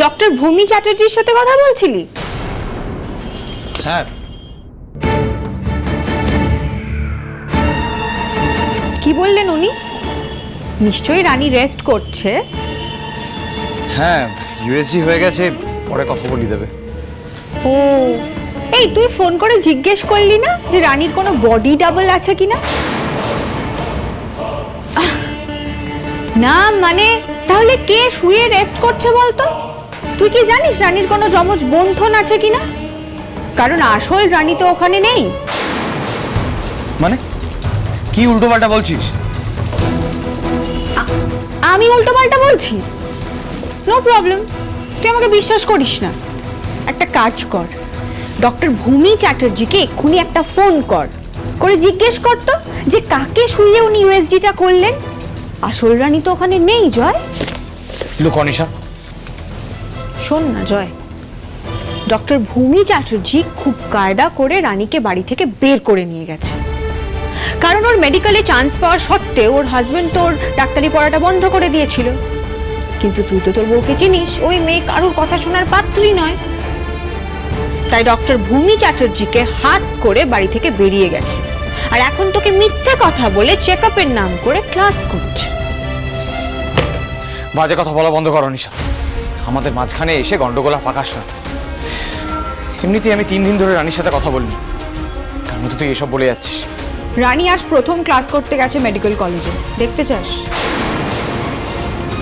Doctor ভূমি চ্যাটার্জির সাথে কথা বলছিলি? হ্যাঁ। কি বললেন উনি? নিশ্চয়ই রানী রেস্ট করছে। হ্যাঁ, ইউএসজি হয়ে গেছে, পরে কথা বলি দেবে। ও, এই তুই ফোন করে জিজ্ঞেস করলি না যে রানীর কোনো বডি ডাবল আছে কিনা? না মানে তাহলে কে শুয়ে রেস্ট করছে বলতো? তুই কি জানিস রানীর কোনো যমজ বোন আছে কিনা? কারণ আসল রানী তো ওখানে নেই। মানে কি উল্টোপাল্টা বলছিস? আমি উল্টোপাল্টা বলছি? নো প্রবলেম, তুই আমাকে বিশ্বাস করিস না। একটা কাজ কর, ডক্টর ভূমি চ্যাটার্জিকে এক্ষুনি একটা ফোন করে জিজ্ঞেস করতো যে কাকে শুইয়ে উনি ইউএসজিটা করলেন। আসল রানী তো ওখানে নেই জয়। লুক অনিশা, শোন না জয়, ডক্টর ভূমি চ্যাটার্জি খুব কায়দা করে রানীকে বাড়ি থেকে বের করে নিয়ে গেছে। কারণ ওর মেডিকেলে চান্স পাওয়া সত্ত্বেও ওর হাজবেন্ড তোর ডাক্তারি পড়াটা বন্ধ করে দিয়েছিল। কিন্তু তুই তো তোর বউকে চিনিস, ওই মেয়ে কারোর কথা শোনার পাত্রই নয়। তাই ডক্টর ভূমি চ্যাটার্জিকে হাত করে বাড়ি থেকে বেরিয়ে গেছে, আর এখন তোকে মিথ্যে কথা বলে চেক আপের নাম করে ক্লাস করছে। বাজে কথা বলা বন্ধ কর অনিশা। আমাদের মাঝখানে এসে গন্ডগোল আর পাকাস না। এমনিতেই আমি 3 দিন ধরে রানীর সাথে কথা বলিনি, তার মধ্যে তুই এসব বলে যাচ্ছিস। রানী আজ প্রথম ক্লাস করতে গেছে মেডিকেল কলেজে, দেখতে চাস?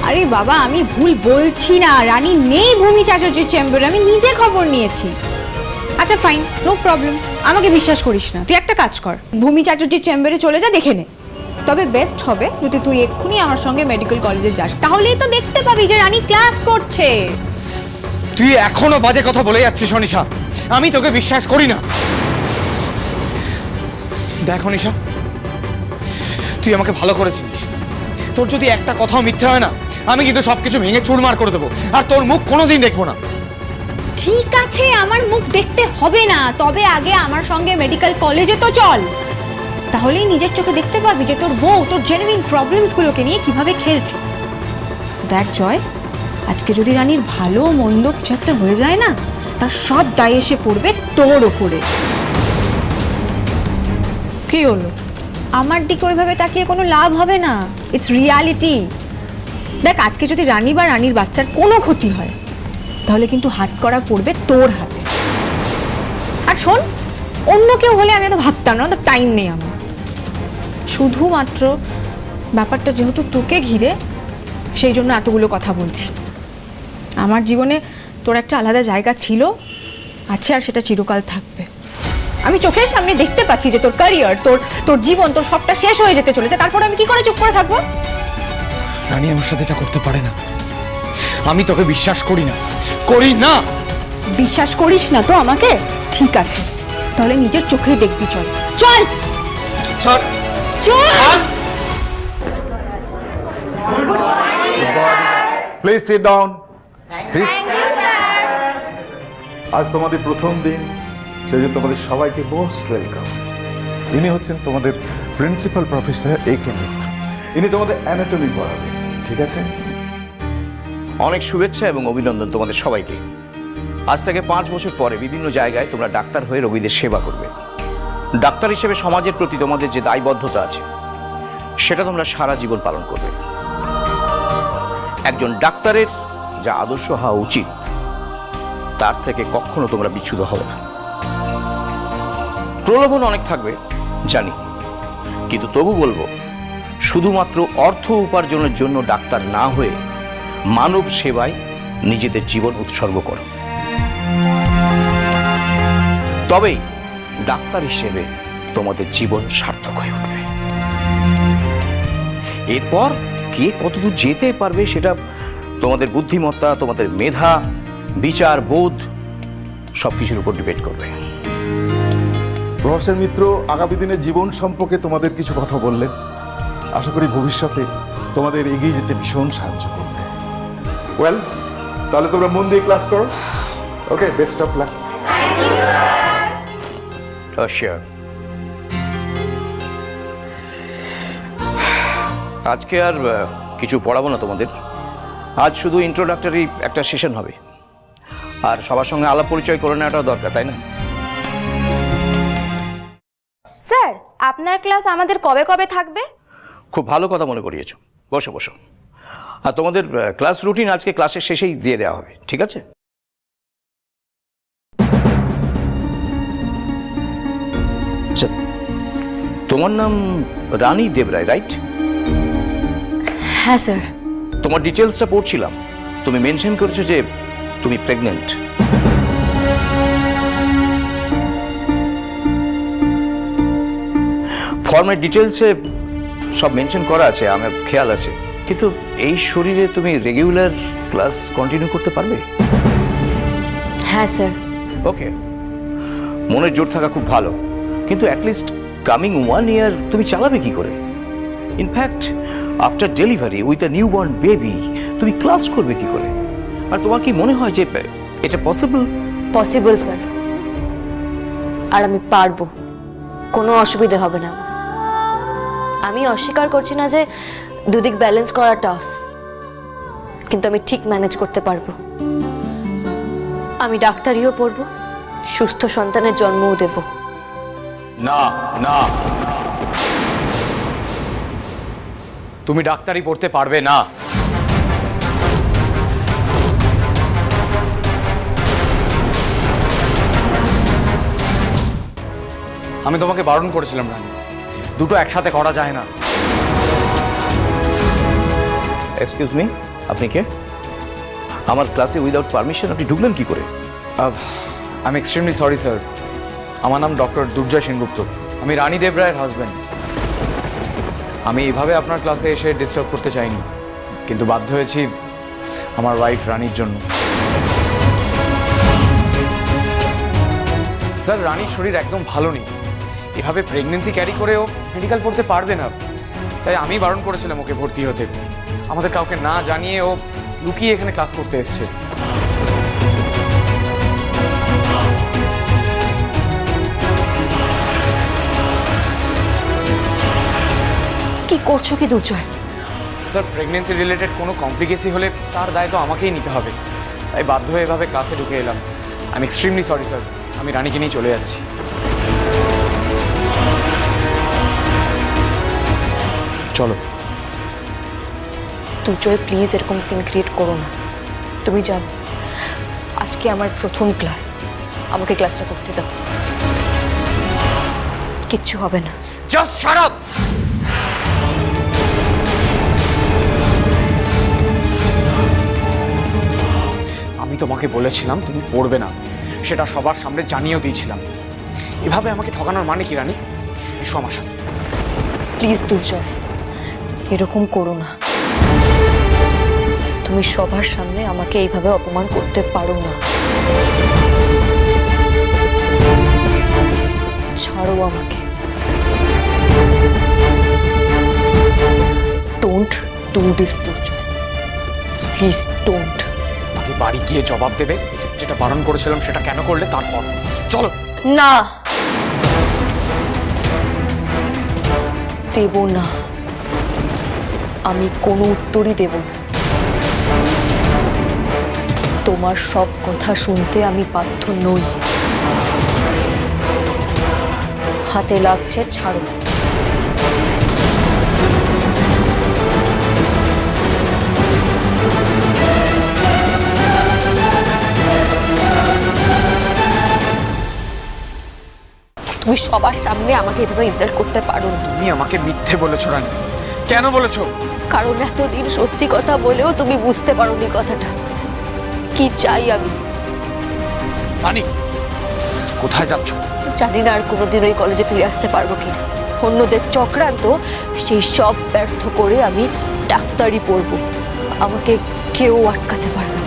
আরে বাবা, আমি ভুল বলছি না, রানী নেই ভূমি চ্যাটার্জির চেম্বারে, আমি নিজে খবর নিয়েছি। আচ্ছা ফাইন, নো প্রবলেম, আমাকে বিশ্বাস করিস না, তুই একটা কাজ কর, ভূমি চ্যাটার্জির চেম্বারে চলে যা, দেখে নে। তবে বেস্ট হবে যদি তুই এক্ষুনি আমার সঙ্গে মেডিকেল কলেজে যাস, তাহলেই তো দেখতে পাবি যে রানী ক্লাস করছে। তুই এখনো বাজে কথা বলে যাচ্ছিস অনিশা, আমি তোকে বিশ্বাস করি না। দেখ অনিশা, তুই আমাকে ভালো করে চিনিস, তোর যদি একটা কথাও মিথ্যে হয় না, আমি কিন্তু সবকিছু ভেঙে চুরমার করে দেবো, আর তোর মুখ কোনোদিন দেখবো না। ঠিক আছে, আমার মুখ দেখতে হবে না, তবে আগে আমার সঙ্গে মেডিকেল কলেজে তো চল, তাহলেই নিজের চোখে দেখতে পাবি যে তোর বউ তোর জেনুইন প্রবলেমসগুলোকে নিয়ে কিভাবে খেলছে। দেখ জয়, আজকে যদি রানীর ভালো মন্দ কিছু একটা হয়ে যায় না, তার সব দায় এসে পড়বে তোর ওপরে। কি হলো? আমার দিকে ওইভাবে তাকিয়ে কোনো লাভ হবে না, ইটস রিয়ালিটি। দেখ, আজকে যদি রানী বা রানীর বাচ্চার কোনো ক্ষতি হয়, তাহলে কিন্তু হাত করা পড়বে তোর হাতে। আর শোন, অন্য কেউ হলে আমি এত ভাবতাম না, তো টাইম নেই আমার। শুধুমাত্র ব্যাপারটা যেহেতু তোকে ঘিরে, সেই জন্য এতগুলো কথা বলছি। আমার জীবনে তোর একটা আলাদা জায়গা ছিল, আছে, আর সেটা চিরকাল থাকবে। আমি চোখের সামনে দেখতে পাচ্ছি যে তোর ক্যারিয়ার, তোর জীবন, তোর সবটা শেষ হয়ে যেতে চলেছে, তারপর আমি কি করে চুপ করে থাকবো? রানী আমার সাথে এটা করতে পারে না, আমি তোকে বিশ্বাস করি না, করি না। বিশ্বাস করিস না তো আমাকে? ঠিক আছে, তাহলে নিজের চোখেই দেখবি, চল চল চল চল। Please sit down. আজ তোমাদের প্রথম দিন, সেজন্য তোমাদের সবাইকে মোস্ট ওয়েলকাম। ইনি হচ্ছেন তোমাদের প্রিন্সিপাল প্রফেসর একে মিত্র। ইনি তোমাদের অ্যানাটমি পড়াবেন, ঠিক আছে? অনেক শুভেচ্ছা এবং অভিনন্দন তোমাদের সবাইকে। আজ থেকে 5 বছর পরে বিভিন্ন জায়গায় তোমরা ডাক্তার হয়ে রোগীদের সেবা করবে। ডাক্তার হিসেবে সমাজের প্রতি তোমাদের যে দায়বদ্ধতা আছে, সেটা তোমরা সারা জীবন পালন করবে। একজন ডাক্তারের যা আদর্শ হওয়া উচিত, তার থেকে কখনো তোমরা বিচ্যুত হবে না। প্রলোভন অনেক থাকবে জানি, কিন্তু তবু বলবো, শুধুমাত্র অর্থ উপার্জনের জন্য ডাক্তার না হয়ে মানব সেবায় নিজেদের জীবন উৎসর্গ করো। তবেই ডাক্তার হিসেবে তোমাদের জীবন সার্থক হয়ে উঠবে। এরপর কে কতদূর যেতে পারবে সেটা তোমাদের বুদ্ধিমত্তা, তোমাদের মেধা, বিচার বোধ সবকিছুর উপর ডিপেন্ড করবে। প্রফেসর মিত্র আগামী দিনের জীবন সম্পর্কে তোমাদের কিছু কথা বললেন। আশা করি ভবিষ্যতে তোমাদের এগিয়ে যেতে ভীষণ সাহায্য করবে। ওয়েল, তাহলে তোমরা মন দিয়ে ক্লাস করো। ওকে, বেস্ট অফ লাক। শিওর। আজকে আর কিছু পড়াবো না তোমাদের, আজ শুধু ইন্ট্রোডাক্টরি একটা সেশন হবে। আর সবার সঙ্গে আলাপ পরিচয় করে নেওয়াটাও দরকার, তাই না? স্যার, আপনার ক্লাস আমাদের কবে কবে থাকবে? খুব ভালো কথা মনে করিয়েছো। বসো বসো। আর তোমাদের ক্লাস রুটিন আজকে ক্লাসের শেষেই দিয়ে দেওয়া হবে, ঠিক আছে? আচ্ছা, তোমার নাম রানী দেবরায়, রাইট? হ্যাঁ স্যার। তোমার ডিটেলসটা পড়ছিলাম, তুমি মেনশন করেছো যে তুমি প্রেগনেন্ট। ফর্মের ডিটেলসে সব মেনশন করা আছে, আমার খেয়াল আছে, কিন্তু এই শরীরে তুমি রেগুলার ক্লাস কন্টিনিউ করতে পারবে? হ্যাঁ স্যার। ওকে, মনের জোর থাকা খুব ভালো, কিন্তু অ্যাটলিস্ট কামিং 1 ইয়ার তুমি চালাবে কি করে? In fact after delivery with a new born baby তুমি ক্লাস করবে কি করে? আর তোমার কি মনে হয় যে এটা পসিবল? পসিবল স্যার, আর আমি পারবো, কোনো অসুবিধা হবে না। আমি অস্বীকার করছি না যে দুদিক ব্যালেন্স করা টাফ, কিন্তু আমি ঠিক ম্যানেজ করতে পারবো। আমি ডাক্তারিও পড়বো, সুস্থ সন্তানের জন্মও দেব। না না, তুমি ডাক্তারি পড়তে পারবে না। আমি তোমাকে বারণ করেছিলাম রানী, দুটো একসাথে করা যায় না। এক্সকিউজ মি, আপনি কে? আমার ক্লাসে উইদাউট পারমিশন আপনি ঢুকলেন কি করে? I am extremely sorry sir. আমার নাম ডক্টর দুর্জয় সেনগুপ্ত, আমি রানী দেবরায়ের হাজব্যান্ড। আমি এইভাবে আপনার ক্লাসে এসে ডিস্টার্ব করতে চাইনি, কিন্তু বাধ্য হয়েছি আমার ওয়াইফ রানীর জন্য। স্যার, রানীর শরীর একদম ভালো নেই, এভাবে প্রেগনেন্সি ক্যারি করেও মেডিকেল পড়তে পারবে না, তাই আমি বারণ করেছিলাম ওকে ভর্তি হতে। আমাদের কাউকে না জানিয়ে ও লুকিয়ে এখানে ক্লাস করতে এসছে। কি করছো কি দুর্জয়? স্যার, প্রেগনেন্সি রিলেটেড কোনো কমপ্লিকেসি হলে তার দায় তো আমাকেই নিতে হবে, তাই বাধ্য হয়ে এভাবে ক্লাসে ঢুকে এলাম। I am extremely sorry sir, আমি রানীকে নিয়ে চলে যাচ্ছি। চলো। দুর্জয় প্লিজ এরকম সিন ক্রিয়েট করো না, তুমি যাও। আজকে আমার প্রথম ক্লাস, আমাকে ক্লাসটা করতে দাও। কিচ্ছু হবে না। Just shut up. আমি তোমাকে বলেছিলাম তুমি পড়বে না, সেটা সবার সামনে জানিয়েও দিয়েছিলাম। এভাবে আমাকে ঠকানোর মানে কি রানী? এসো আমার সাথে। প্লিজ দুর্জয়, এরকম করো না। তুমি সবার সামনে আমাকে এইভাবে অপমান করতে পারো না। ছাড়ো আমাকে। Don't do this Durjoy, please don't. আগে বাড়ি গিয়ে জবাব দেবে, যেটা বারণ করেছিলাম সেটা কেন করলে, তারপর চলো। না, দেব না, আমি কোনো উত্তরই দেব না। তোমার সব কথা শুনতে আমি বাধ্য নই। হাতে লাগছে, ছাড়ো। তুমি সবার সামনে আমাকে এভাবে ইনসাল্ট করতে পারো না। তুমি আমাকে মিথ্যে বলেছো রানী, কেন বলেছো? কারণ এতদিন সত্যি কথা বলেও তুমি বুঝতে পারোনি কথাটা কি চাই আমি। রানী, কোথায় যাচ্ছ? জানি না আর কোনোদিন ওই কলেজে ফিরে আসতে পারবো কিনা। অন্যদের চক্রান্ত, সেই সব ব্যর্থ করে আমি ডাক্তারি পড়বো। আমাকে কেউ আটকাতে পারবে